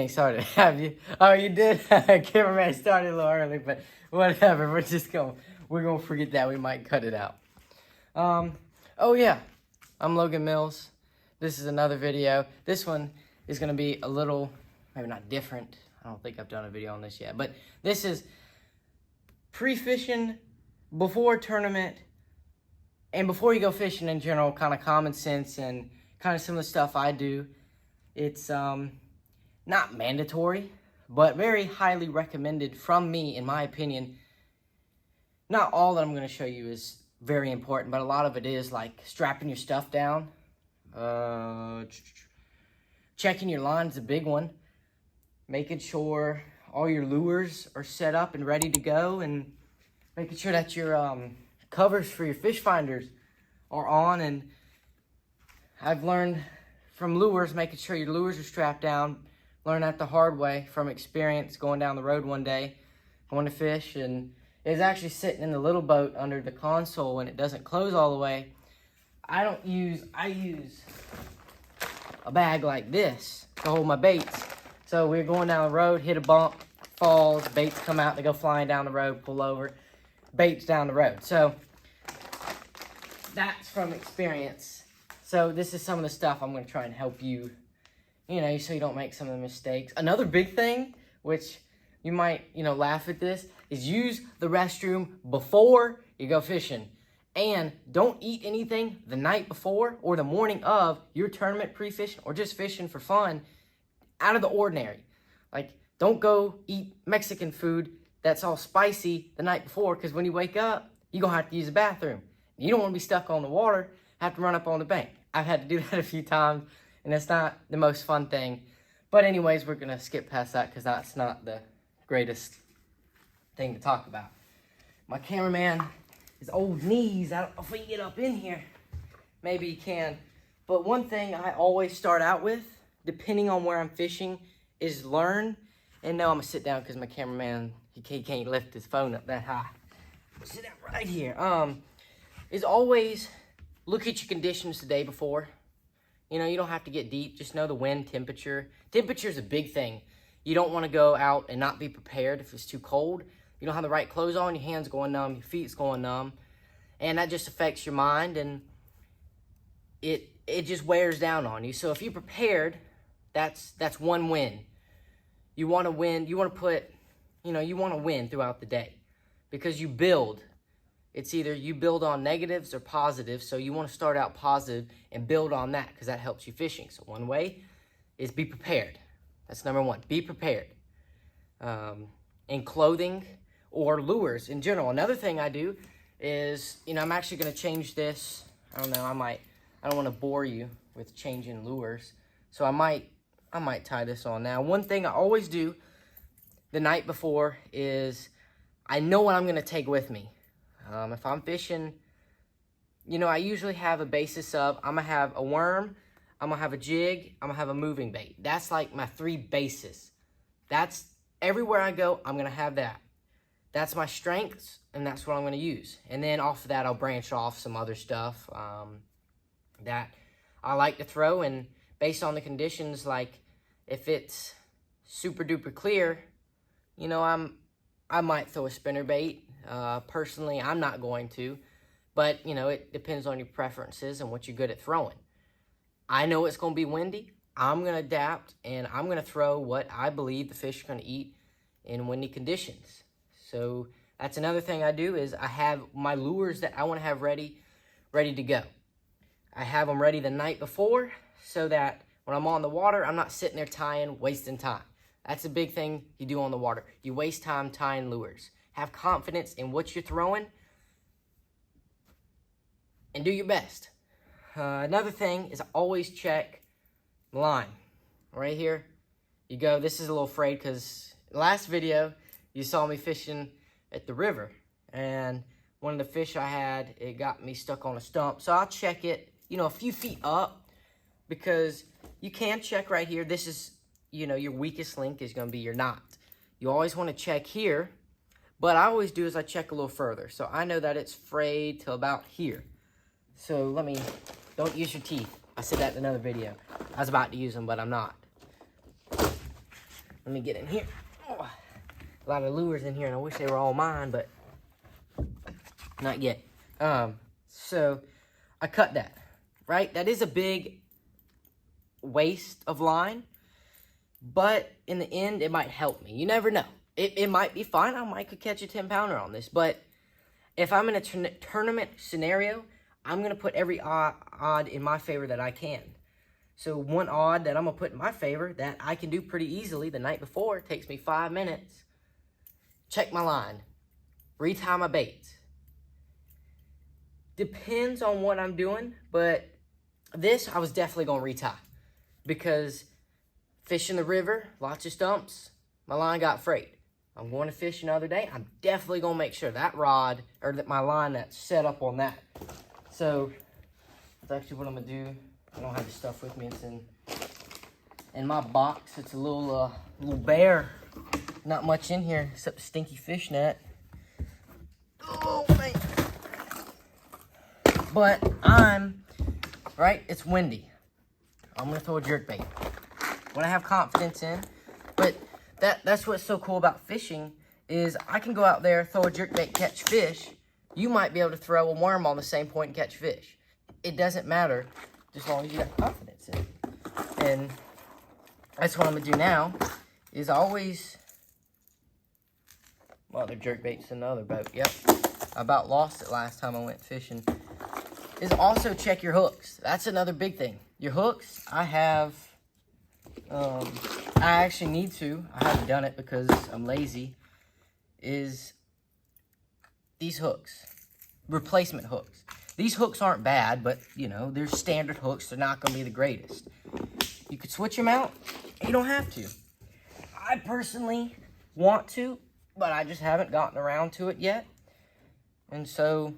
ain't started, have you? Oh, you did? Cameraman started a little early, but whatever. We're gonna forget that. We might cut it out. Oh yeah, I'm Logan Mills. This is another video. This one is gonna be a little, maybe not different. I don't think I've done a video on this yet, but this is pre-fishing, before tournament, and before you go fishing in general, kind of common sense and kind of some of the stuff I do. It's not mandatory, but very highly recommended from me, in my opinion. Not all that I'm going to show you is very important, but a lot of it is, like strapping your stuff down. Checking your line is a big one. Making sure all your lures are set up and ready to go, and making sure that your covers for your fish finders are on. And I've learned from lures, making sure your lures are strapped down. Learned that the hard way from experience, going down the road one day, going to fish, and it was actually sitting in the little boat under the console and it doesn't close all the way. I use a bag like this to hold my baits. So we're going down the road, hit a bump, falls, baits come out, they go flying down the road, pull over, baits down the road. So that's from experience. So this is some of the stuff I'm going to try and help you, so you don't make some of the mistakes. Another big thing, which you might, laugh at this, is use the restroom before you go fishing. And don't eat anything the night before or the morning of your tournament, pre-fishing, or just fishing for fun, out of the ordinary. Like, don't go eat Mexican food that's all spicy the night before, because when you wake up, you're going to have to use the bathroom. You don't want to be stuck on the water, have to run up on the bank. I've had to do that a few times, and it's not the most fun thing. But anyways, we're going to skip past that because that's not the greatest thing to talk about. My cameraman, his old knees, I don't know if we can get up in here. Maybe he can. But one thing I always start out with, depending on where I'm fishing, is learn. And now I'm going to sit down because my cameraman, he can't lift his phone up that high. Sit down right here. Is always look at your conditions the day before. You don't have to get deep. Just know the wind, temperature. Temperature is a big thing. You don't want to go out and not be prepared if it's too cold. You don't have the right clothes on, your hands going numb, your feet's going numb. And that just affects your mind, and it just wears down on you. So if you're prepared, that's one win. You want to win. You want to put, you want to win throughout the day because you build. It's either you build on negatives or positives. So you want to start out positive and build on that because that helps you fishing. So one way is be prepared. That's number one. Be prepared. In clothing or lures in general. Another thing I do is, I'm actually going to change this. I don't know. I don't want to bore you with changing lures. So I might tie this on now. One thing I always do the night before is I know what I'm going to take with me. If I'm fishing, I usually have a basis of, I'm going to have a worm, I'm going to have a jig, I'm going to have a moving bait. That's like my 3 bases. That's everywhere I go, I'm going to have that. That's my strengths, and that's what I'm going to use. And then off of that, I'll branch off some other stuff that I like to throw. And based on the conditions, like if it's super duper clear, I might throw a spinnerbait. Personally, I'm not going to, but it depends on your preferences and what you're good at throwing. I know it's going to be windy. I'm going to adapt, and I'm going to throw what I believe the fish are going to eat in windy conditions. So that's another thing I do is I have my lures that I want to have ready to go. I have them ready the night before so that when I'm on the water, I'm not sitting there tying, wasting time. That's a big thing you do on the water. You waste time tying lures. Have confidence in what you're throwing and do your best. Another thing is always check the line. Right here, you go. This is a little frayed because last video, you saw me fishing at the river. And one of the fish I had, it got me stuck on a stump. So I'll check it, a few feet up because you can check right here. This is, your weakest link is going to be your knot. You always want to check here. But I always do is I check a little further. So I know that it's frayed till about here. So don't use your teeth. I said that in another video. I was about to use them, but I'm not. Let me get in here. Oh, a lot of lures in here, and I wish they were all mine, but not yet. So I cut that, right? That is a big waste of line, but in the end, it might help me. You never know. It might be fine. I might could catch a 10-pounder on this, but if I'm in a tournament scenario, I'm going to put every odd in my favor that I can. So one odd that I'm going to put in my favor that I can do pretty easily the night before, it takes me 5 minutes. Check my line. Retie my baits. Depends on what I'm doing, but this I was definitely going to retie. Because fishing the river, lots of stumps, my line got frayed. I'm going to fish another day. I'm definitely going to make sure that rod, or that my line that's set up on that. So that's actually what I'm going to do. I don't have the stuff with me. It's in my box. It's a little bare. Not much in here except a stinky fish net. Oh, man. But right, it's windy. I'm going to throw a jerkbait. What I have confidence in. But that's what's so cool about fishing is I can go out there, throw a jerkbait, catch fish. You might be able to throw a worm on the same point and catch fish. It doesn't matter just as long as you got confidence in it. And that's what I'm going to do now is always... Well, the jerkbait's in the other boat. Yep. I about lost it last time I went fishing. Is also check your hooks. That's another big thing. Your hooks, I have... I actually need to. I haven't done it because I'm lazy. Is these hooks. Replacement hooks. These hooks aren't bad, but, you know, they're standard hooks. They're not going to be the greatest. You could switch them out. You don't have to. I personally want to, but I just haven't gotten around to it yet. And so,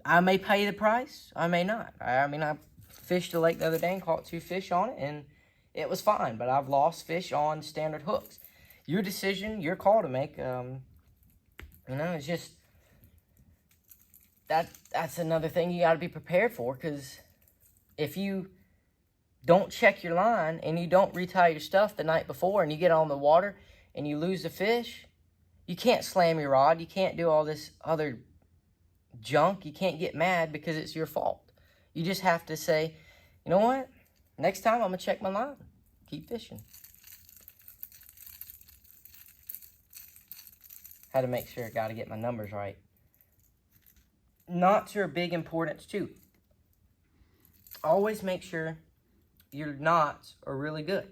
I may pay the price. I may not. I mean, I fished the lake the other day and caught 2 fish on it, and it was fine. But I've lost fish on standard hooks. Your decision, your call to make. You know, it's just... That's another thing you got to be prepared for, because if you don't check your line and you don't retie your stuff the night before and you get on the water and you lose the fish, you can't slam your rod. You can't do all this other junk. You can't get mad because it's your fault. You just have to say, you know what? Next time I'm going to check my line. Keep fishing. Had to make sure I got to get my numbers right. Knots are a big importance too. Always make sure your knots are really good.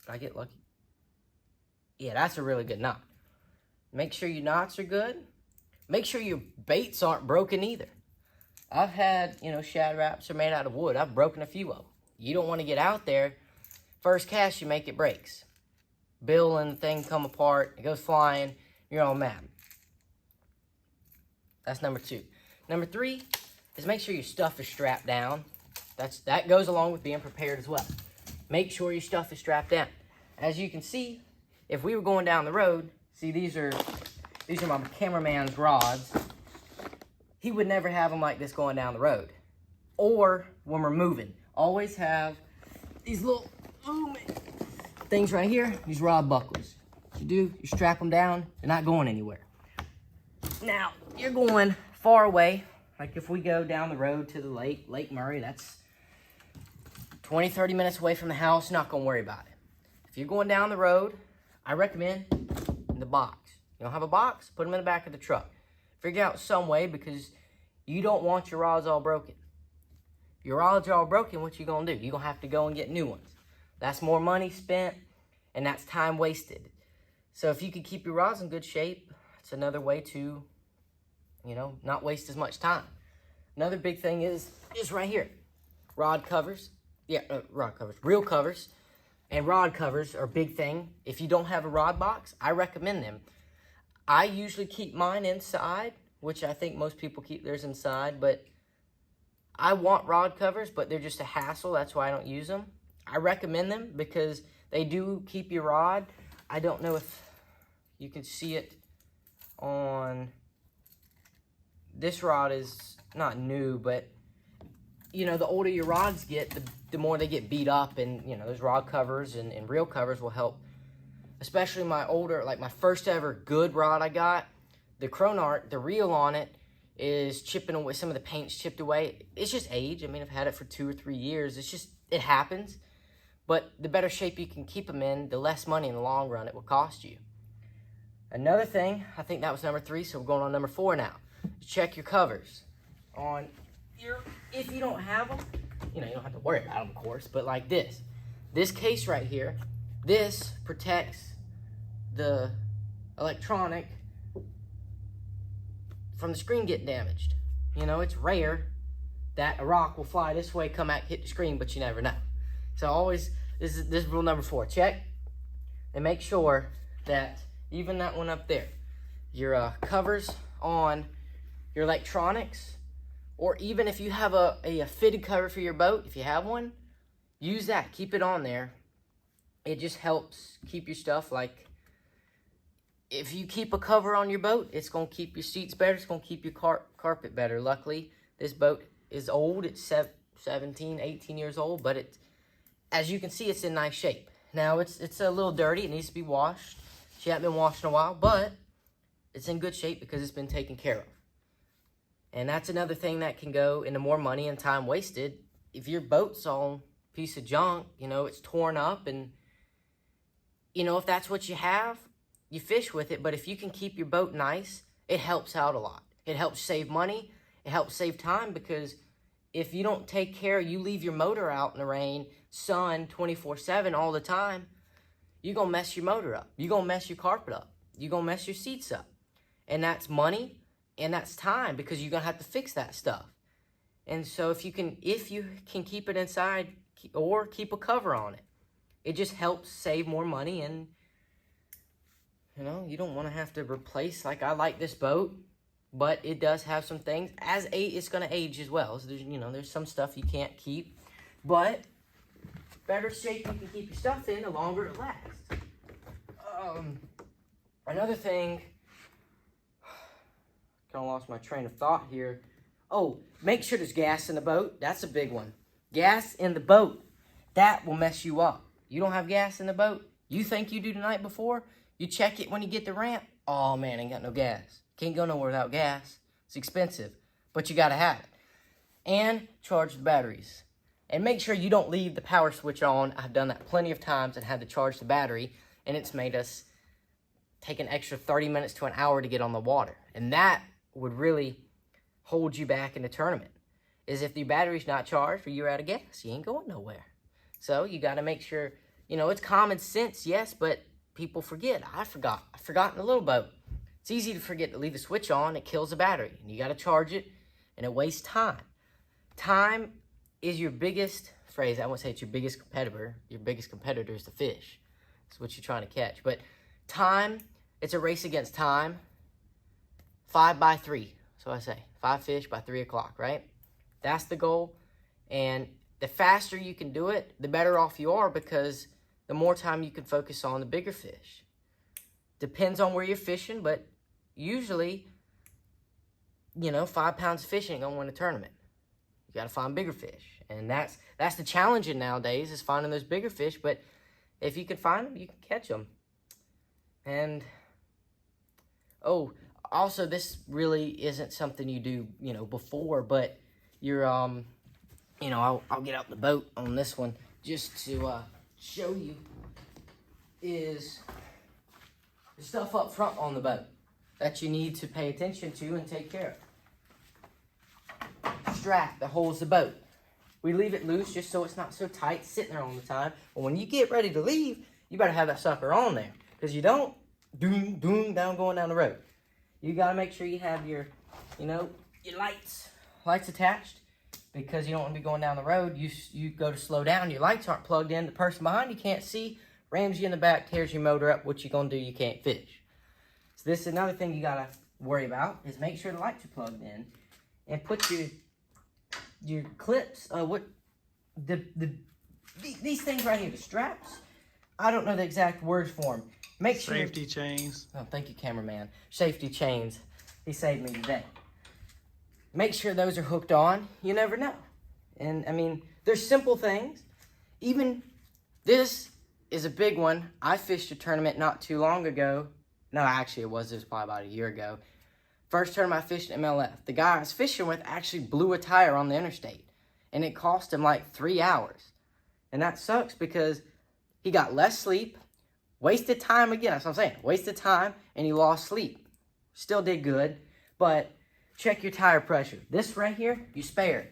Did I get lucky? Yeah, that's a really good knot. Make sure your knots are good. Make sure your baits aren't broken either. I've had, you know, shad wraps are made out of wood. I've broken a few of them. You don't want to get out there. First cast, you make it breaks. Bill and the thing come apart. It goes flying. You're all mad. That's number 2. Number 3 is make sure your stuff is strapped down. That goes along with being prepared as well. Make sure your stuff is strapped down. As you can see, if we were going down the road, see these are my cameraman's rods. He would never have them like this going down the road. Or when we're moving. Always have these little things right here, these rod buckles. What you do, you strap them down, they're not going anywhere. Now, you're going far away. Like if we go down the road to the lake, Lake Murray, that's 20, 30 minutes away from the house, not going to worry about it. If you're going down the road, I recommend in the box. You don't have a box, put them in the back of the truck. Figure out some way because you don't want your rods all broken. If your rods are all broken, what you going to do? You're going to have to go and get new ones. That's more money spent, and that's time wasted. So if you could keep your rods in good shape, it's another way to, you know, not waste as much time. Another big thing is right here. Rod covers. Yeah, rod covers. Reel covers and rod covers are a big thing. If you don't have a rod box, I recommend them. I usually keep mine inside, which I think most people keep theirs inside, but I want rod covers, but they're just a hassle. That's why I don't use them. I recommend them because they do keep your rod. I don't know if you can see it on... This rod is not new, but, you know, the older your rods get, the more they get beat up. And, you know, those rod covers and reel covers will help especially my older, like my first ever good rod I got, the Cronart, the reel on it is chipping away, some of the paint's chipped away. It's just age. I mean, I've had it for 2 or 3 years. It's just, it happens. But the better shape you can keep them in, the less money in the long run it will cost you. Another thing, I think that was number 3, so we're going on number 4 now. Check your covers on your, if you don't have them, you know, you don't have to worry about them, of course, but like this case right here, this protects the electronic from the screen getting damaged. You know, it's rare that a rock will fly this way, come out, hit the screen, but you never know. So always, this is rule number 4. Check and make sure that even that one up there, your covers on your electronics, or even if you have a fitted cover for your boat, if you have one, use that. Keep it on there. It just helps keep your stuff, like, if you keep a cover on your boat, it's going to keep your seats better. It's going to keep your carpet better. Luckily, this boat is old. It's 17, 18 years old, but it's, as you can see, it's in nice shape. Now, it's a little dirty. It needs to be washed. She hasn't been washed in a while, but it's in good shape because it's been taken care of. And that's another thing that can go into more money and time wasted. If your boat's all a piece of junk, you know, it's torn up, and, you know, if that's what you have, you fish with it. But if you can keep your boat nice, it helps out a lot. It helps save money. It helps save time, because if you don't take care, you leave your motor out in the rain, sun, 24/7 all the time, you're going to mess your motor up. You're going to mess your carpet up. You're going to mess your seats up. And that's money, and that's time, because you're going to have to fix that stuff. And so if you can keep it inside or keep a cover on it, it just helps save more money. And, you know, you don't want to have to replace, like, I like this boat, but it does have some things. It's going to age as well. So there's some stuff you can't keep, but better shape you can keep your stuff in, the longer it lasts. Another thing, kind of lost my train of thought here. Oh, make sure there's gas in the boat. That's a big one. Gas in the boat, that will mess you up. You don't have gas in the boat, you think you do the night before, you check it when you get the ramp, oh man, ain't got no gas. Can't go nowhere without gas. It's expensive, but you gotta have it. And charge the batteries. And make sure you don't leave the power switch on. I've done that plenty of times and had to charge the battery, and it's made us take an extra 30 minutes to an hour to get on the water. And that would really hold you back in the tournament, is if the battery's not charged or you're out of gas, you ain't going nowhere. So you got to make sure, you know, it's common sense, yes, but people forget. I forgot in a little boat. It's easy to forget to leave the switch on. It kills the battery, and you got to charge it, and it wastes time. Time is your biggest phrase. I won't say it's your biggest competitor. Your biggest competitor is the fish. That's what you're trying to catch. But time, it's a race against time. 5 by 3. So I say 5 fish by 3 o'clock, right? That's the goal. And the faster you can do it, the better off you are, because the more time you can focus on the bigger fish. Depends on where you're fishing, but usually, 5 pounds of fish ain't gonna win a tournament. You gotta find bigger fish. And that's the challenge in nowadays, is finding those bigger fish. But if you can find them, you can catch them. And, also, this really isn't something you do, before, but you're, I'll get out the boat on this one just to show you, is the stuff up front on the boat that you need to pay attention to and take care of. Strap that holds the boat. We leave it loose just so it's not so tight, sitting there all the time. But when you get ready to leave, you better have that sucker on there, because you don't, doom, down going down the road. You got to make sure you have your lights attached, because you don't want to be going down the road. You go to slow down, your lights aren't plugged in, the person behind you can't see, rams you in the back, tears your motor up. What you going to do? You can't fish. So this is another thing you got to worry about, is make sure the lights are plugged in, and put your clips, these things right here, the straps, I don't know the exact words for them. Make sure safety chains. Oh, thank you, cameraman. Safety chains. He saved me today. Make sure those are hooked on. You never know. And, there's simple things. Even this is a big one. I fished a tournament not too long ago. No, actually it was probably about a year ago. First tournament I fished at MLF. The guy I was fishing with actually blew a tire on the interstate. And it cost him like 3 hours. And that sucks because he got less sleep, wasted time again. That's what I'm saying. Wasted time, and he lost sleep. Still did good, but check your tire pressure. This right here, you spare.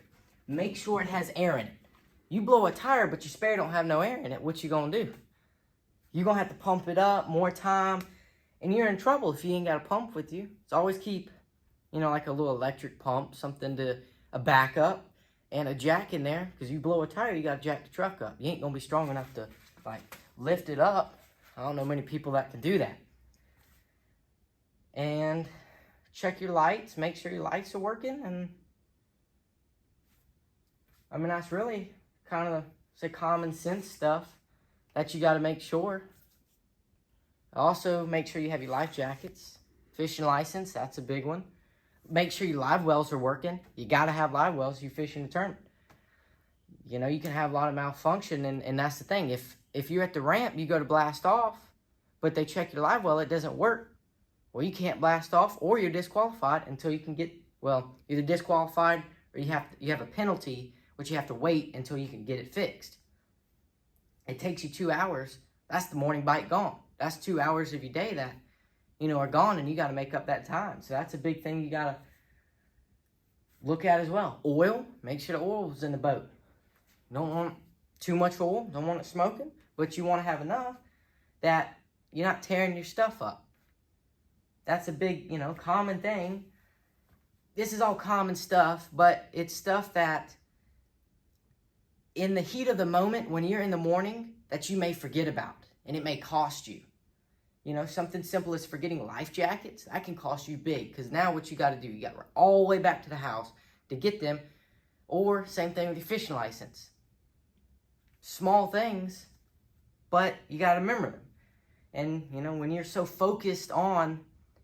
Make sure it has air in it. You blow a tire, but your spare don't have no air in it. What you gonna do? You're gonna have to pump it up more time. And you're in trouble if you ain't got a pump with you. So always keep, like a little electric pump, something to a backup, and a jack in there. Because you blow a tire, you got to jack the truck up. You ain't going to be strong enough to, lift it up. I don't know many people that can do that. And check your lights. Make sure your lights are working. And, that's really kind of, say, common sense stuff that you got to make sure. Also, make sure you have your life jackets. Fishing license, that's a big one. Make sure your live wells are working. You got to have live wells if you're fishing a tournament. You can have a lot of malfunction, and that's the thing. If you're at the ramp, you go to blast off, but they check your live well, it doesn't work. Well, you can't blast off, or you're disqualified until you can get, either disqualified or you have a penalty, which you have to wait until you can get it fixed. It takes you 2 hours. That's the morning bite gone. That's 2 hours of your day that, are gone, and you got to make up that time. So that's a big thing you got to look at as well. Oil, make sure the oil's in the boat. Don't want too much oil, don't want it smoking, but you want to have enough that you're not tearing your stuff up. That's a big, common thing. This is all common stuff, but it's stuff that in the heat of the moment, when you're in the morning, that you may forget about, and it may cost you. Something simple as forgetting life jackets, that can cost you big, because now what you got to do, you got to run all the way back to the house to get them, or same thing with your fishing license. Small things, but you got to remember them. And, when you're so focused on,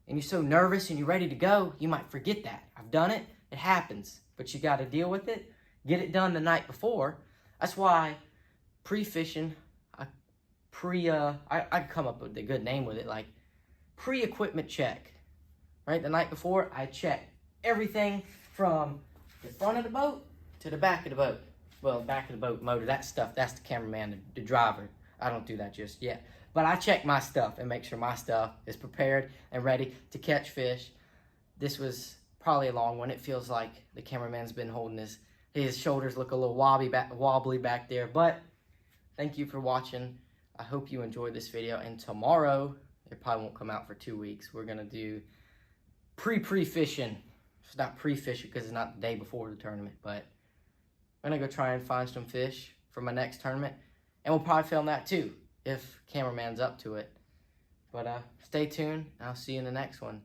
and you're so nervous and you're ready to go, you might forget that. I've done it. It happens. But you got to deal with it. Get it done the night before. That's why pre-fishing, I come up with a good name with it, like pre-equipment check. Right? The night before, I check everything from the front of the boat to the back of the boat. Well, back of the boat motor, that stuff, that's the cameraman, the driver. I don't do that just yet. But I check my stuff and make sure my stuff is prepared and ready to catch fish. This was probably a long one. It feels like the cameraman's been holding his shoulders look a little wobbly back there. But thank you for watching. I hope you enjoyed this video. And tomorrow, it probably won't come out for 2 weeks. We're going to do pre-fishing. It's not pre-fishing because it's not the day before the tournament. But I'm going to go try and find some fish for my next tournament. And we'll probably film that too, if cameraman's up to it. But stay tuned. I'll see you in the next one.